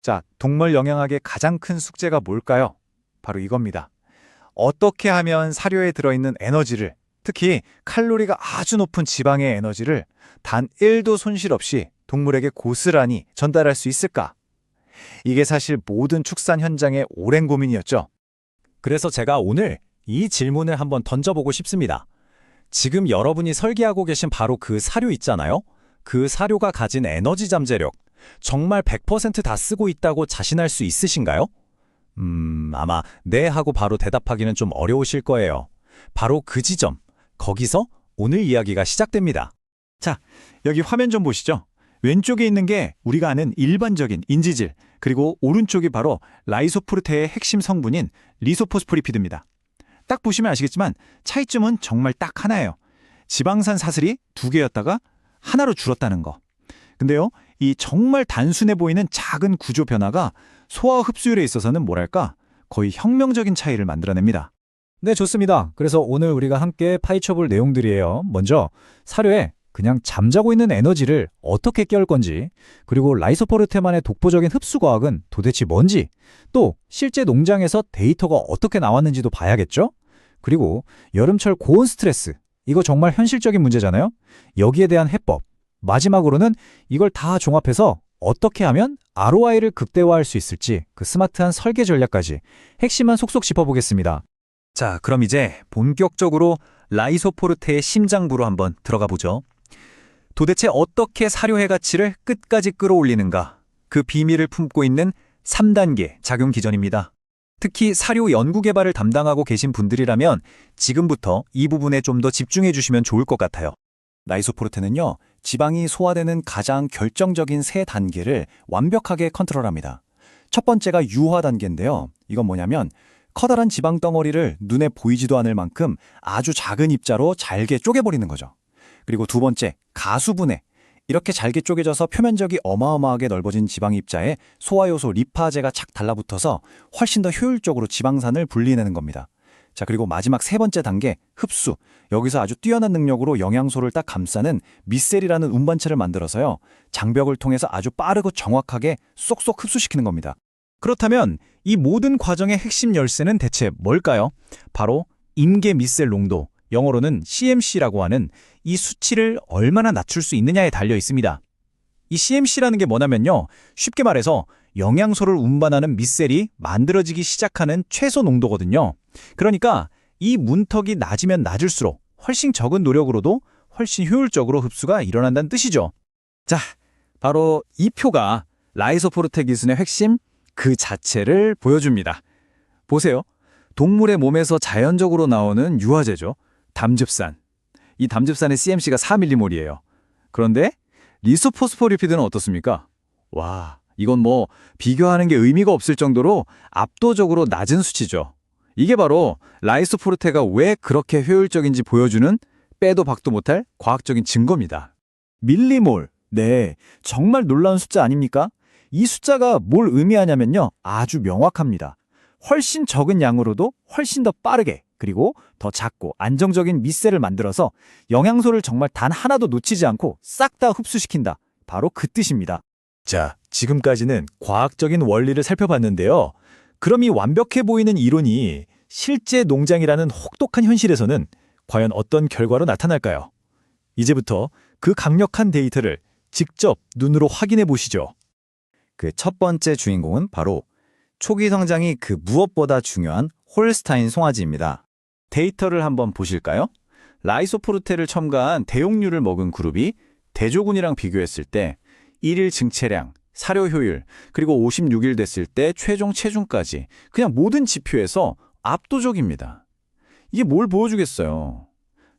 자, 동물 영양학의 가장 큰 숙제가 뭘까요? 바로 이겁니다. 어떻게 하면 사료에 들어있는 에너지를, 특히 칼로리가 아주 높은 지방의 에너지를 단 1도 손실 없이 동물에게 고스란히 전달할 수 있을까? 이게 사실 모든 축산 현장의 오랜 고민이었죠. 그래서 제가 오늘 이 질문을 한번 던져보고 싶습니다. 지금 여러분이 설계하고 계신 바로 그 사료 있잖아요? 그 사료가 가진 에너지 잠재력, 정말 100%다 쓰고 있다고 자신할 수 있으신가요? 아마 네 하고 바로 대답하기는 좀 어려우실 거예요. 바로 그 지점, 거기서 오늘 이야기가 시작됩니다. 여기 화면 좀 보시죠. 왼쪽에 있는 게 우리가 아는 일반적인 인지질, 그리고 오른쪽이 바로 라이소포르테의 핵심 성분인 리소포스포리피드입니다. 딱 보시면 아시겠지만 차이점은 정말 딱 하나예요. 지방산 사슬이 2개였다가 하나로 줄었다는 거. 근데요, 이 정말 단순해 보이는 작은 구조 변화가 소화 흡수율에 있어서는 뭐랄까 거의 혁명적인 차이를 만들어냅니다. 네, 좋습니다. 그래서 오늘 우리가 함께 파헤쳐볼 내용들이에요. 먼저 사료에 그냥 잠자고 있는 에너지를 어떻게 깨울 건지, 그리고 라이소포르테만의 독보적인 흡수 과학은 도대체 뭔지, 또 실제 농장에서 데이터가 어떻게 나왔는지도 봐야겠죠? 그리고 여름철 고온 스트레스, 이거 정말 현실적인 문제잖아요? 여기에 대한 해법, 마지막으로는 이걸 다 종합해서 어떻게 하면 ROI를 극대화할 수 있을지 그 스마트한 설계 전략까지 핵심만 속속 짚어보겠습니다. 자, 그럼 이제 본격적으로 라이소포르테의 심장부로 한번 들어가 보죠. 도대체 어떻게 사료의 가치를 끝까지 끌어올리는가? 그 비밀을 품고 있는 3단계 작용 기전입니다. 특히 사료 연구 개발을 담당하고 계신 분들이라면 지금부터 이 부분에 좀 더 집중해 주시면 좋을 것 같아요. 라이소포르테는요, 지방이 소화되는 가장 결정적인 3단계를 완벽하게 컨트롤합니다. 첫 번째가 유화 단계인데요. 이건 뭐냐면 커다란 지방 덩어리를 눈에 보이지도 않을 만큼 아주 작은 입자로 잘게 쪼개버리는 거죠. 그리고 두 번째, 가수분해. 이렇게 잘게 쪼개져서 표면적이 어마어마하게 넓어진 지방 입자에 소화요소 리파제가 착 달라붙어서 훨씬 더 효율적으로 지방산을 분리해내는 겁니다. 자, 그리고 마지막 3번째 단계, 흡수. 여기서 아주 뛰어난 능력으로 영양소를 딱 감싸는 미셀이라는 운반체를 만들어서요, 장벽을 통해서 아주 빠르고 정확하게 쏙쏙 흡수시키는 겁니다. 그렇다면 이 모든 과정의 핵심 열쇠는 대체 뭘까요? 바로 임계 미셀 농도, 영어로는 CMC라고 하는 이 수치를 얼마나 낮출 수 있느냐에 달려 있습니다. 이 CMC라는 게 뭐냐면요, 쉽게 말해서 영양소를 운반하는 미셀이 만들어지기 시작하는 최소 농도거든요. 그러니까 이 문턱이 낮으면 낮을수록 훨씬 적은 노력으로도 훨씬 효율적으로 흡수가 일어난다는 뜻이죠. 자, 바로 이 표가 라이소포르테 기술의 핵심 그 자체를 보여줍니다. 보세요. 동물의 몸에서 자연적으로 나오는 유화제죠. 담즙산. 이 담즙산의 CMC가 4mm몰이에요. 그런데 리소포스포리피드는 어떻습니까? 와, 이건 뭐 비교하는 게 의미가 없을 정도로 압도적으로 낮은 수치죠. 이게 바로 라이소포르테가 왜 그렇게 효율적인지 보여주는 빼도 박도 못할 과학적인 증거입니다. 밀리몰. 네, 정말 놀라운 숫자 아닙니까? 이 숫자가 뭘 의미하냐면요, 아주 명확합니다. 훨씬 적은 양으로도 훨씬 더 빠르게, 그리고 더 작고 안정적인 미셀을 만들어서 영양소를 정말 단 하나도 놓치지 않고 싹 다 흡수시킨다. 바로 그 뜻입니다. 자, 지금까지는 과학적인 원리를 살펴봤는데요. 그럼 이 완벽해 보이는 이론이 실제 농장이라는 혹독한 현실에서는 과연 어떤 결과로 나타날까요? 이제부터 그 강력한 데이터를 직접 눈으로 확인해 보시죠. 그 첫 번째 주인공은 바로 초기 성장이 그 무엇보다 중요한 홀스타인 송아지입니다. 데이터를 한번 보실까요? 라이소포르테를 첨가한 대용류를 먹은 그룹이 대조군이랑 비교했을 때 1일 증체량, 사료 효율, 그리고 56일 됐을 때 최종 체중까지 그냥 모든 지표에서 압도적입니다. 이게 뭘 보여주겠어요?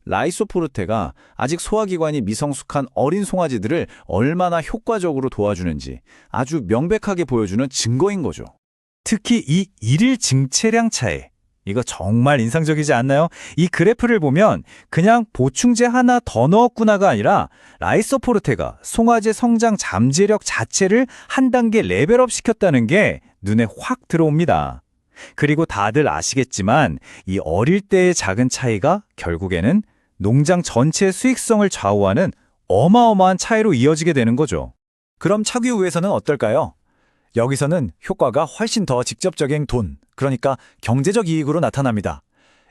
라이소포르테가 아직 소화기관이 미성숙한 어린 송아지들을 얼마나 효과적으로 도와주는지 아주 명백하게 보여주는 증거인 거죠. 특히 이 1일 증체량 차이, 이거 정말 인상적이지 않나요? 이 그래프를 보면 그냥 보충제 하나 더 넣었구나가 아니라 라이소포르테가 송아지 성장 잠재력 자체를 한 단계 레벨업 시켰다는 게 눈에 확 들어옵니다. 그리고 다들 아시겠지만 이 어릴 때의 작은 차이가 결국에는 농장 전체의 수익성을 좌우하는 어마어마한 차이로 이어지게 되는 거죠. 그럼 차기 후에서는 어떨까요? 여기서는 효과가 훨씬 더 직접적인 돈, 그러니까 경제적 이익으로 나타납니다.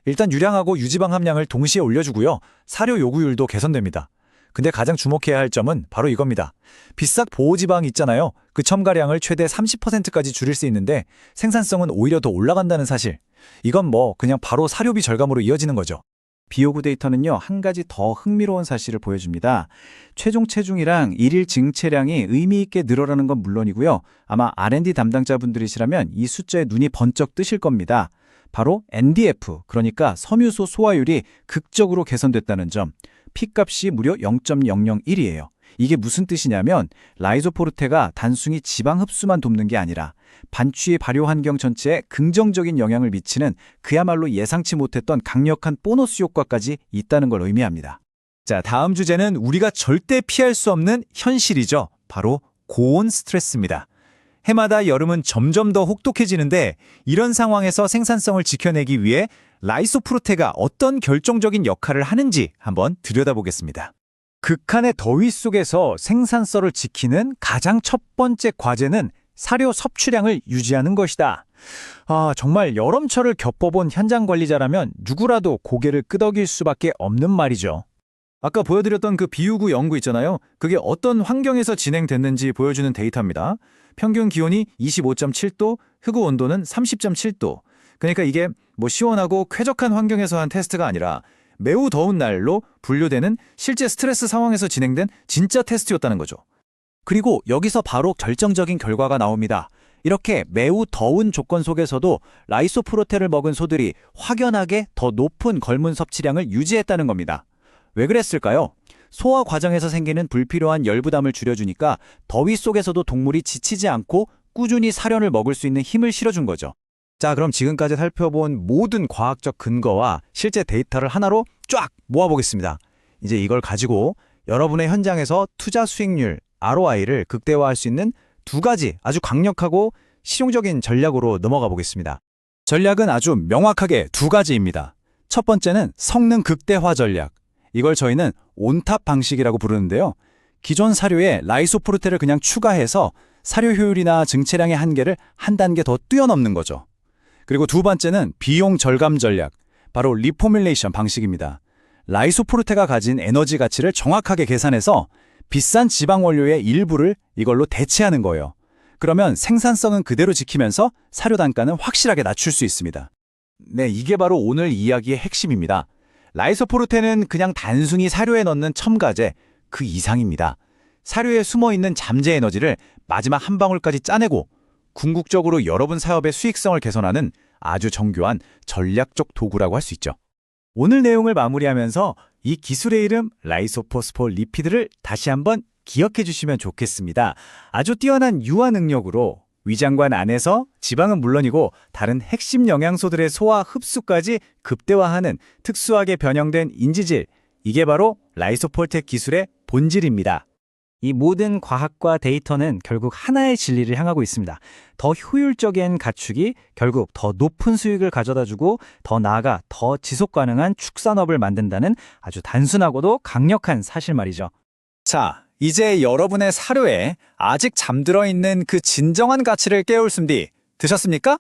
일단 유량하고 유지방 함량을 동시에 올려주고요. 사료 요구율도 개선됩니다. 근데 가장 주목해야 할 점은 바로 이겁니다. 비싹 보호지방 있잖아요. 그 첨가량을 최대 30%까지 줄일 수 있는데 생산성은 오히려 더 올라간다는 사실. 이건 뭐 그냥 바로 사료비 절감으로 이어지는 거죠. 비요구 데이터는요, 한 가지 더 흥미로운 사실을 보여줍니다. 최종 체중이랑 일일 증체량이 의미 있게 늘어나는 건 물론이고요. 아마 R&D 담당자분들이시라면 이 숫자에 눈이 번쩍 뜨실 겁니다. 바로 NDF, 그러니까 섬유소 소화율이 극적으로 개선됐다는 점. P값이 무려 0.001이에요. 이게 무슨 뜻이냐면 라이소포르테가 단순히 지방 흡수만 돕는 게 아니라 반취의 발효 환경 전체에 긍정적인 영향을 미치는 그야말로 예상치 못했던 강력한 보너스 효과까지 있다는 걸 의미합니다. 자, 다음 주제는 우리가 절대 피할 수 없는 현실이죠. 바로 고온 스트레스입니다. 해마다 여름은 점점 더 혹독해지는데 이런 상황에서 생산성을 지켜내기 위해 라이소포르테가 어떤 결정적인 역할을 하는지 한번 들여다보겠습니다. 극한의 더위 속에서 생산성을 지키는 가장 첫 번째 과제는 사료 섭취량을 유지하는 것이다. 정말 여름철을 겪어본 현장 관리자라면 누구라도 고개를 끄덕일 수밖에 없는 말이죠. 아까 보여드렸던 그 비우구 연구 있잖아요. 그게 어떤 환경에서 진행됐는지 보여주는 데이터입니다. 평균 기온이 25.7도, 흑우 온도는 30.7도. 그러니까 이게 뭐 시원하고 쾌적한 환경에서 한 테스트가 아니라 매우 더운 날로 분류되는 실제 스트레스 상황에서 진행된 진짜 테스트였다는 거죠. 그리고 여기서 바로 결정적인 결과가 나옵니다. 이렇게 매우 더운 조건 속에서도 라이소포르테를 먹은 소들이 확연하게 더 높은 걸문 섭취량을 유지했다는 겁니다. 왜 그랬을까요? 소화 과정에서 생기는 불필요한 열부담을 줄여주니까 더위 속에서도 동물이 지치지 않고 꾸준히 사료를 먹을 수 있는 힘을 실어준 거죠. 자, 그럼 지금까지 살펴본 모든 과학적 근거와 실제 데이터를 하나로 쫙 모아보겠습니다. 이제 이걸 가지고 여러분의 현장에서 투자 수익률, ROI를 극대화할 수 있는 두 가지 아주 강력하고 실용적인 전략으로 넘어가 보겠습니다. 전략은 아주 명확하게 두 가지입니다. 첫 번째는 성능 극대화 전략. 이걸 저희는 온탑 방식이라고 부르는데요. 기존 사료에 라이소포르테를 그냥 추가해서 사료 효율이나 증체량의 한계를 한 단계 더 뛰어넘는 거죠. 그리고 두 번째는 비용 절감 전략, 바로 리포뮬레이션 방식입니다. 라이소포르테가 가진 에너지 가치를 정확하게 계산해서 비싼 지방 원료의 일부를 이걸로 대체하는 거예요. 그러면 생산성은 그대로 지키면서 사료 단가는 확실하게 낮출 수 있습니다. 네, 이게 바로 오늘 이야기의 핵심입니다. 라이소포르테는 그냥 단순히 사료에 넣는 첨가제, 그 이상입니다. 사료에 숨어있는 잠재 에너지를 마지막 한 방울까지 짜내고 궁극적으로 여러분 사업의 수익성을 개선하는 아주 정교한 전략적 도구라고 할 수 있죠. 오늘 내용을 마무리하면서 이 기술의 이름 라이소포스포리피드를 다시 한번 기억해 주시면 좋겠습니다. 아주 뛰어난 유화 능력으로 위장관 안에서 지방은 물론이고 다른 핵심 영양소들의 소화 흡수까지 극대화하는 특수하게 변형된 인지질, 이게 바로 라이소포르테 기술의 본질입니다. 이 모든 과학과 데이터는 결국 하나의 진리를 향하고 있습니다. 더 효율적인 가축이 결국 더 높은 수익을 가져다주고 더 나아가 더 지속 가능한 축산업을 만든다는 아주 단순하고도 강력한 사실 말이죠. 자, 이제 여러분의 사료에 아직 잠들어 있는 그 진정한 가치를 깨울 준비 되셨습니까?